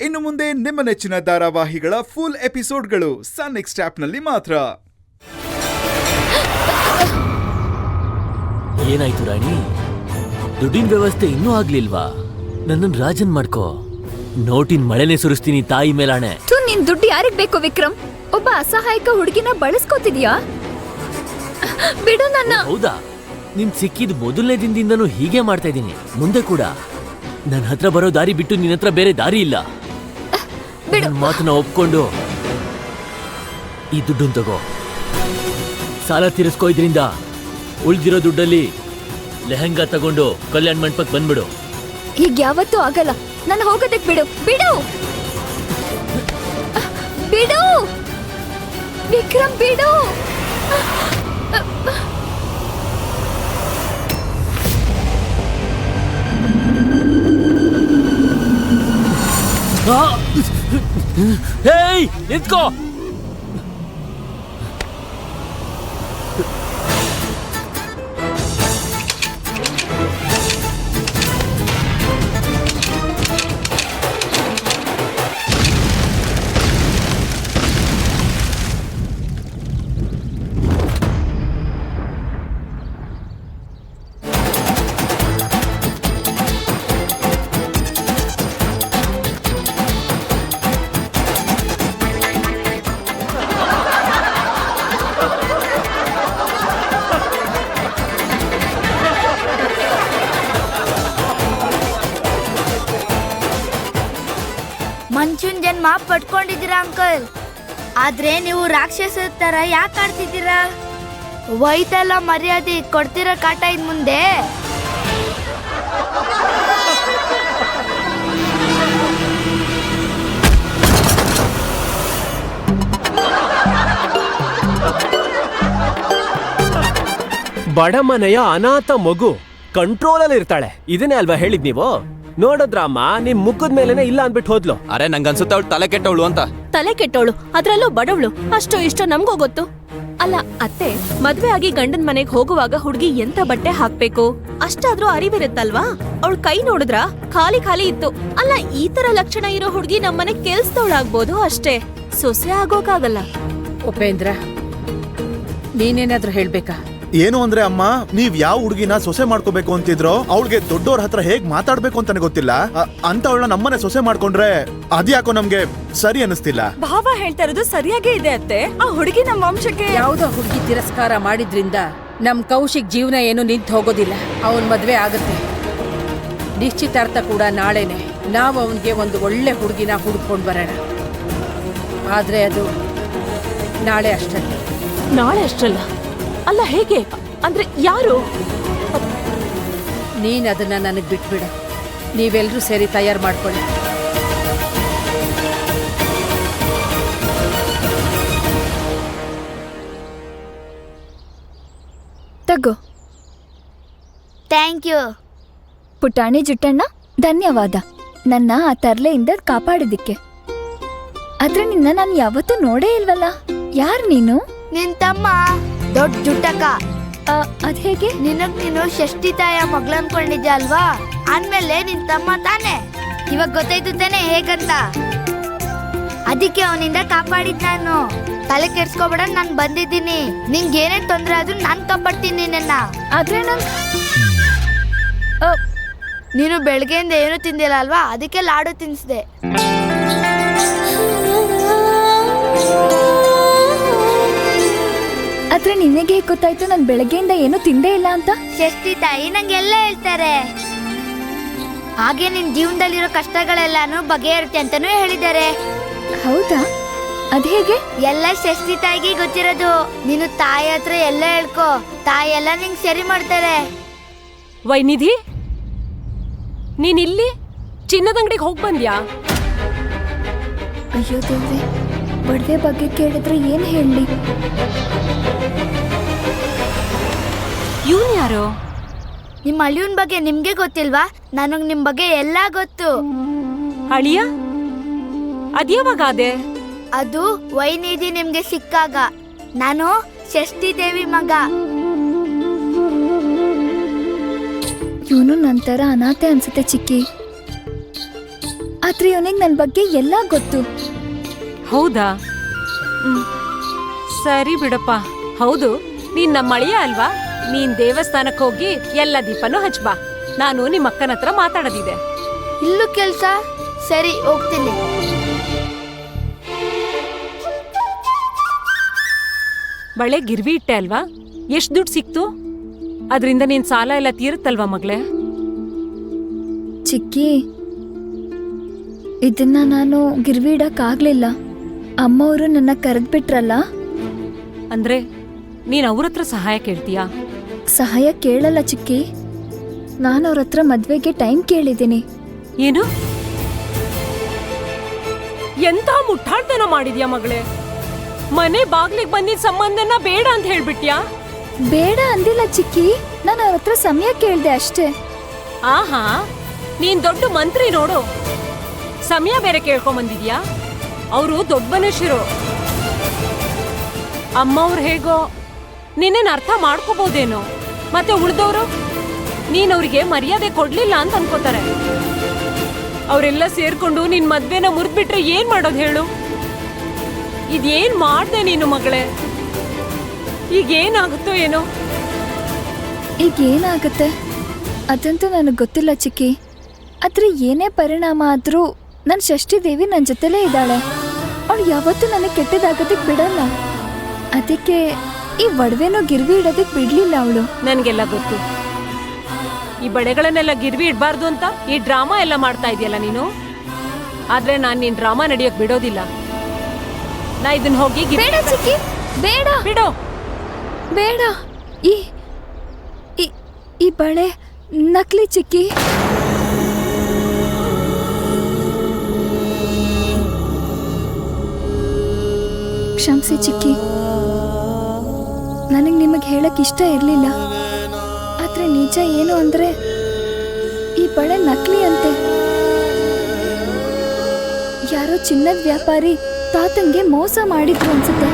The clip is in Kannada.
ಇನ್ನು ಮುಂದೆ ನಿಮ್ಮ ನೆಚ್ಚಿನ ಧಾರಾವಾಹಿಗಳ ಫುಲ್ ಎಪಿಸೋಡ್ಗಳು ಸನ್ ನೆಕ್ಸ್ಟ್ ಆಪ್ನಲ್ಲಿ ಮಾತ್ರ. ಏನಾಯ್ತು ರಾಣಿ? ದುಡ್ಡಿನ ವ್ಯವಸ್ಥೆ ಇನ್ನೂ ಆಗ್ಲಿಲ್ವಾ? ನನ್ನನ್ ರಾಜನ್ ಮಾಡ್ಕೋ. ನೋಟಿನ ಮಳೆನೆ ಸುರಿಸ್ತೀನಿ ತಾಯಿ ಮೇಲಾಣೆ. ನಿನ್ ದುಡ್ಡು ಯಾರಿಗ್ ಬೇಕು ವಿಕ್ರಮ್? ಒಬ್ಬ ಅಸಹಾಯಕ ಹುಡುಗಿನ ಬಳಸ್ಕೋತಿದ್ಯಾ? ಬಿಡು ನನ್ನ. ಹೌದಾ? ನಿನ್ ಸಿಕ್ಕಿದ ಮೊದಲನೇ ದಿನದಿಂದನೂ ಹೀಗೆ ಮಾಡ್ತಾ ಇದ್ದೀನಿ. ಮುಂದೆ ಕೂಡ ನನ್ನ ಹತ್ರ ಬರೋ ದಾರಿ ಬಿಟ್ಟು ನಿನ್ನ ಹತ್ರ ಬೇರೆ ದಾರಿ ಇಲ್ಲ. ನನ್ ಮಾತನ್ನ ಒಪ್ಕೊಂಡು ಈ ದುಡ್ಡನ್ ತಗೋ. ಸಾಲ ತೀರಿಸ್ಕೋ. ಇದ್ರಿಂದ ಉಳ್ದಿರೋ ದುಡ್ಡಲ್ಲಿ ಲೆಹಂಗಾ ತಗೊಂಡು ಕಲ್ಯಾಣ ಮಂಟಪಕ್ಕೆ ಬಂದ್ಬಿಡು. ಈಗ ಯಾವತ್ತೂ ಆಗಲ್ಲ. ನಾನು ಹೋಗೋದಕ್ ಬಿಡು. ಬಿಡು ಬಿಡು ವಿಕ್ರಮ್, ಬಿಡು. ಹೇಯ್, ನಿಂತ್ಕೋ. ಮಂಚೂನ್ ಜನ್ಮ ಪಡ್ಕೊಂಡಿದ್ದೀರಾ ಅಂಕಲ್, ಆದ್ರೆ ನೀವು ರಾಕ್ಷಸ ತರ ಯಾಕೆ ಆಡ್ತಿದ್ದೀರಾ? ವೈತಲ್ಲ ಮರ್ಯಾದೆ, ಕೊಡ್ತಿರೋ ಕಾಟ ಇನ್ ಮುಂದೆ. ಬಡಮನೆಯ ಅನಾಥ ಮಗು ಕಂಟ್ರೋಲಲ್ಲಿ ಇರ್ತಾಳೆ. ಇದನ್ನೇ ಅಲ್ವಾ ಹೇಳಿದ್ ನೀವು? ನೋಡದ್ರಮ್ಮ, ನಿಮ್ ಮುಖದ ಮೇಲೆನೆ ಇಲ್ಲ ಅಂದ್ಬಿಟ್ಟು ಹೋದ್ಲು. ಅರೆ ನಂಗನ್ಸುತ್ತ ಅವಳು ತಲೆ ಕೆಟ್ಟವಳು ಅಂತ. ತಲೆ ಕೆಟ್ಟವಳು, ಅದ್ರಲ್ಲೂ ಬಡವಳು. ಅಷ್ಟೋ ಇಷ್ಟೋ ನಮ್ಗೋ ಗೊತ್ತು. ಅಲ್ಲ ಅತ್ತೆ, ಮದ್ವೆ ಆಗಿ ಗಂಡನ್ ಮನೆಗ್ ಹೋಗುವಾಗ ಹುಡ್ಗಿ ಎಂತ ಬಟ್ಟೆ ಹಾಕ್ಬೇಕು ಅಷ್ಟಾದ್ರೂ ಅರಿವಿರುತ್ತಲ್ವಾ? ಅವಳ ಕೈ ನೋಡಿದ್ರ ಖಾಲಿ ಖಾಲಿ ಇತ್ತು. ಅಲ್ಲ, ಈ ತರ ಲಕ್ಷಣ ಇರೋ ಹುಡ್ಗಿ ನಮ್ಮನೆ ಕೆಲ್ಸದವಳಾಗ್ಬೋದು ಅಷ್ಟೇ, ಸೊಸೆ ಆಗೋಕಾಗಲ್ಲ. ಉಪೇಂದ್ರ, ನೀನೇನಾದ್ರೂ ಹೇಳ್ಬೇಕಾ? ಏನು ಅಂದ್ರೆ ಅಮ್ಮ, ನೀವ್ ಯಾವ ಹುಡುಗಿನ ಸೊಸೆ ಮಾಡ್ಕೋಬೇಕು ಅಂತಿದ್ರೋ ಅವಳಿಗೆ ದೊಡ್ಡವ್ರ ಹತ್ರ ಹೇಗ್ ಮಾತಾಡ್ಬೇಕು ಅಂತಾನೆ ಗೊತ್ತಿಲ್ಲ. ಅಂತ ಅವಳನ್ನ ನಮ್ಮನೆ ಸೊಸೆ ಮಾಡ್ಕೊಂಡ್ರೆ ಅದ್ಯಾಕೋ ನಮ್ಗೆ ಸರಿ ಅನಿಸ್ತಿಲ್ಲ. ಭಾವ ಹೇಳ್ತಾ ಇರೋದು ಸರಿಯಾಗೇ ಇದೆ ಅತ್ತೆ. ಆ ಹುಡುಗಿ ನಮ್ಮ ವಂಶಕ್ಕೆ ಯಾವ್ದೋ ಹುಡುಗಿ ತಿರಸ್ಕಾರ ಮಾಡಿದ್ರಿಂದ ನಮ್ ಕೌಶಿಕ್ ಜೀವನ ಏನು ನಿಂತು ಹೋಗೋದಿಲ್ಲ. ಅವನ್ ಮದ್ವೆ ಆಗತ್ತೆ. ನಿಶ್ಚಿತಾರ್ಥ ಕೂಡ ನಾಳೆನೆ. ನಾವು ಅವನ್ಗೆ ಒಂದು ಒಳ್ಳೆ ಹುಡುಗಿನ ಹುಡ್ಕೊಂಡ್ ಬರೋಣ. ಆದ್ರೆ ಅದು ನಾಳೆ ಅಷ್ಟಲ್ಲ. ನಾಳೆ ಅಷ್ಟಲ್ಲ? ಅಲ್ಲ, ಹೇಗೆ ಅಂದ್ರೆ ಯಾರು? ನೀನ್ ಅದನ್ನ ನನಗ್ ಬಿಟ್ಬಿಡು. ನೀವೆಲ್ರೂ ಸೇರಿ ತಯಾರು ಮಾಡ್ಕೊಳ್ಳಿ. ತಗೋ. ಥ್ಯಾಂಕ್ ಯು ಪುಟಾಣಿ ಜುಟ್ಟಣ್ಣ, ಧನ್ಯವಾದ ನನ್ನ ಆ ತರ್ಲೆಯಿಂದ ಕಾಪಾಡಿದಿಕ್ಕೆ. ಆದ್ರೆ ನಿನ್ನ ನಾನು ಯಾವತ್ತೂ ನೋಡೇ ಇಲ್ವಲ್ಲ. ಯಾರ್ ನೀನು? ನಿನ್ ತಮ್ಮ ದೊಡ್ಡ ಜುಟ್ಟಕ್ಕ. ಅದ್ ಹೇಗೆ? ನೀನು ಷಷ್ಠಿ ತಾಯ ಮಗ್ಳು ಅನ್ಕೊಂಡಿದ್ದೆ ಅಲ್ವಾ? ಅಂದ್ಮೇಲೆ ನಿನ್ ತಮ್ಮ ತಾನೆ. ಇವಾಗ ಗೊತ್ತಾಯ್ತು ತಾನೆ ಹೇಗಂತ. ಅದಕ್ಕೆ ಅವನಿಂದ ಕಾಪಾಡಿದ್ ನಾನು. ತಲೆ ಕೆಡ್ಸ್ಕೊಬೇಡ, ನಾನ್ ಬಂದಿದ್ದೀನಿ. ನಿಂಗೆ ಏನೇ ತೊಂದ್ರೆ ಆದ್ರೂ ನಾನ್ ಕಾಪಾಡ್ತೀನಿ ನಿನ್ನ. ಆದ್ರೆ ನೀನು ಬೆಳಗ್ಗೆಯಿಂದ ಏನು ತಿಂದಿಲ್ಲ ಅಲ್ವಾ? ಅದಕ್ಕೆ ಲಾಡು ತಿನ್ಸ್ದೆ. ಆದ್ರೆ ನಿನಗೆ ಗೊತ್ತಾಯ್ತು ನಾನು ಬೆಳಗ್ಗೆಯಿಂದ ಏನು ತಿಂದೇ ಇಲ್ಲ ಅಂತ? ಷಷ್ಠಿ ತಾಯಿ ನಂಗೆಲ್ಲ ಹೇಳ್ತಾರೆ. ಹಾಗೆ ನಿನ್ ಜೀವನದಲ್ಲಿರೋ ಕಷ್ಟಗಳೆಲ್ಲಾನು ಬಗೆಹರುತ್ತೆ ಅಂತಾನೂ ಹೇಳಿದ್ದಾರೆ. ಹೌದಾ? ಅದ್ ಹೇಗೆ? ಎಲ್ಲ ಷಷ್ಠಿ ತಾಯಿಗೆ ಗೊತ್ತಿರೋದು. ನೀನು ತಾಯಿ ಹತ್ರ ಎಲ್ಲ ಹೇಳ್ಕೊ, ತಾಯಿ ಎಲ್ಲ ನಿಂಗೆ ಸರಿ ಮಾಡ್ತಾರೆ. ವೈನಿಧಿ, ನೀನಿಲ್ಲಿ ಚಿನ್ನದ ಅಂಗಡಿಗೆ ಹೋಗ್ ಬಂದ್ಯಾ? ಅಯ್ಯೋ ದೇವ್ರೆ, ಒಡವೆ ಬಗ್ಗೆ ಕೇಳಿದ್ರೆ ಏನ್ ಹೇಳಿ? ಇವನ್ ಯಾರು? ನಿಮ್ಮ ಅಳಿಯನ್ ಬಗ್ಗೆ ನಿಮ್ಗೆ ಗೊತ್ತಿಲ್ವಾ? ನನಗ್ ನಿಮ್ ಬಗ್ಗೆ ಎಲ್ಲ ಗೊತ್ತು. ಅಳಿಯ? ಅದ್ಯಾವಾಗಾದೆ? ಅದು ವೈನಿಧಿ ನಿಮ್ಗೆ ಸಿಕ್ಕಾಗ. ನಾನು ಷಷ್ಠಿ ದೇವಿ ಮಗ. ಇವನು ನಂತರ ಅನಾಥೆ ಅನ್ಸುತ್ತೆ ಚಿಕ್ಕಿ. ಆದ್ರೆ ಇವನಿಗೆ ನನ್ನ ಬಗ್ಗೆ ಎಲ್ಲ ಗೊತ್ತು. ಹೌದಾ? ಸರಿ ಬಿಡಪ್ಪ. ಹೌದು, ನೀನ್ ನಮ್ಮ ಅಳಿಯ ಅಲ್ವಾ? ನೀನ್ ದೇವಸ್ಥಾನಕ್ಕೆ ಹೋಗಿ ಎಲ್ಲ ದೀಪನೂ ಹಚ್ಬಾ. ನಾನು ನಿಮ್ಮ ಅಕ್ಕನ ಹತ್ರ ಮಾತಾಡೋದಿದೆ. ಇಲ್ಲೂ ಕೆಲ್ಸ? ಸರಿ, ಹೋಗ್ತೀನಿ. ಬಳೆ ಗಿರ್ವಿ ಇಟ್ಟೆ ಅಲ್ವಾ? ಎಷ್ಟ್ ದುಡ್ಡು ಸಿಕ್ತು? ಅದರಿಂದ ನೀನ್ ಸಾಲ ಎಲ್ಲ ತೀರುತ್ತಲ್ವಾ ಮಗಳೇ? ಚಿಕ್ಕಿ, ಇದನ್ನ ನಾನು ಗಿರ್ವಿ ಇಡಕ್ಕಾಗ್ಲಿಲ್ಲ. ಅಮ್ಮವರು ನನ್ನ ಕರೆದ್ಬಿಟ್ರಲ್ಲ. ಅಂದ್ರೆ ನೀನ್ ಅವ್ರ ಹತ್ರ ಸಹಾಯ ಕೇಳ್ತೀಯಾ? ಸಹಾಯ ಕೇಳಲ್ಲ ಚಿಕ್ಕಿ, ನಾನು ಅವ್ರ ಹತ್ರ ಮದ್ವೆಗೆ ಟೈಮ್ ಕೇಳಿದ್ದೀನಿ. ಏನು? ಎಂತ ಮುಟ್ಟಾಳ್ತನ ಮಾಡಿದ್ಯಾ ಮಗಳೇ? ಮನೆ ಬಾಗ್ಲಿಗೆ ಬಂದಿದ್ ಸಂಬಂಧನ ಬೇಡ ಅಂತ ಹೇಳ್ಬಿಟ್ಯಾ? ಬೇಡ ಅಂದಿಲ್ಲ ಚಿಕ್ಕಿ, ನಾನು ಅವ್ರ ಹತ್ರ ಸಮಯ ಕೇಳ್ದೆ ಅಷ್ಟೇ. ಆಹಾ, ನೀನ್ ದೊಡ್ಡ ಮಂತ್ರಿ ನೋಡು. ಸಮಯ ಬೇರೆ ಕೇಳ್ಕೊಂಡ್ ಬಂದಿದ್ಯಾ? ಅವರು ದೊಡ್ಡ ಮನುಷ್ಯರು. ಅಮ್ಮವ್ರು ಹೇಗೋ ನಿನ್ನೇನ್ ಅರ್ಥ ಮಾಡ್ಕೋಬಹುದೇನೋ. ಮತ್ತೆ ಉಳ್ದವ್ರು ನೀನ್ ಅವ್ರಿಗೆ ಮರ್ಯಾದೆ ಕೊಡ್ಲಿಲ್ಲ ಅಂತ ಅನ್ಕೋತಾರೆ. ಅವರೆಲ್ಲ ಸೇರ್ಕೊಂಡು ನಿನ್ ಮದ್ವೆನ ಮುರಿದ್ಬಿಟ್ರೆ ಏನ್ ಮಾಡೋದು ಹೇಳು? ಇದೇನ್ ಮಾಡ್ದೆ ನೀನು ಮಗಳೇ? ಈಗ ಏನಾಗುತ್ತೋ ಏನೋ. ಈಗ ಏನಾಗುತ್ತೆ ಅದಂತೂ ನನಗೆ ಗೊತ್ತಿಲ್ಲ ಚಿಕ್ಕಿ. ಆದ್ರೆ ಏನೇ ಪರಿಣಾಮ ಆದ್ರೂ ನನ್ನ ಷಷ್ಠಿ ದೇವಿ ನನ್ನ ಜೊತೆಲೇ ಇದ್ದಾಳೆ. ಅವಳು ಯಾವತ್ತೂ ನನಗೆ ಕೆಟ್ಟದಾಗೋದಕ್ಕೆ ಬಿಡಲ್ಲ. ಅದಕ್ಕೆ ಈ ಒಡವೆನೂ ಗಿರ್ವಿ ಇಡೋದಕ್ಕೆ ಬಿಡ್ಲಿಲ್ಲ ಅವಳು. ನನ್ಗೆಲ್ಲ ಗೊತ್ತು. ಈ ಬಳೆಗಳನ್ನೆಲ್ಲ ಗಿರ್ವಿ ಇಡಬಾರ್ದು ಅಂತ ಈ ಡ್ರಾಮಾ ಎಲ್ಲ ಮಾಡ್ತಾ ಇದೆಯಲ್ಲ ನೀನು. ಆದ್ರೆ ನಾನ್ ನಿನ್ ಡ್ರಾಮಾ ನಡೆಯೋಕ್ ಬಿಡೋದಿಲ್ಲ. ನಾ ಇದನ್ನ ಹೋಗಿ ಬೇಡ ಚಿಕ್ಕಿ, ಬೇಡ ಬಿಡೋ. ಬೇಡ. ಈ ಈ ಈ ಬಳೆ ನಕಲಿ ಚಿಕ್ಕಿ. ಕ್ಷಮಿಸಿ ಚಿಕ್ಕಿ, ನನಗೆ ನಿಮಗೆ ಹೇಳಕ್ ಇಷ್ಟ ಇರಲಿಲ್ಲ. ಆದ್ರೆ ನಿಜ ಏನು ಅಂದ್ರೆ ಈ ಬಳೆ ನಕಲಿ ಅಂತೆ. ಯಾರೋ ಚಿನ್ನದ ವ್ಯಾಪಾರಿ ತಾತಂಗೆ ಮೋಸ ಮಾಡಿದ್ರು ಅನ್ಸುತ್ತೆ.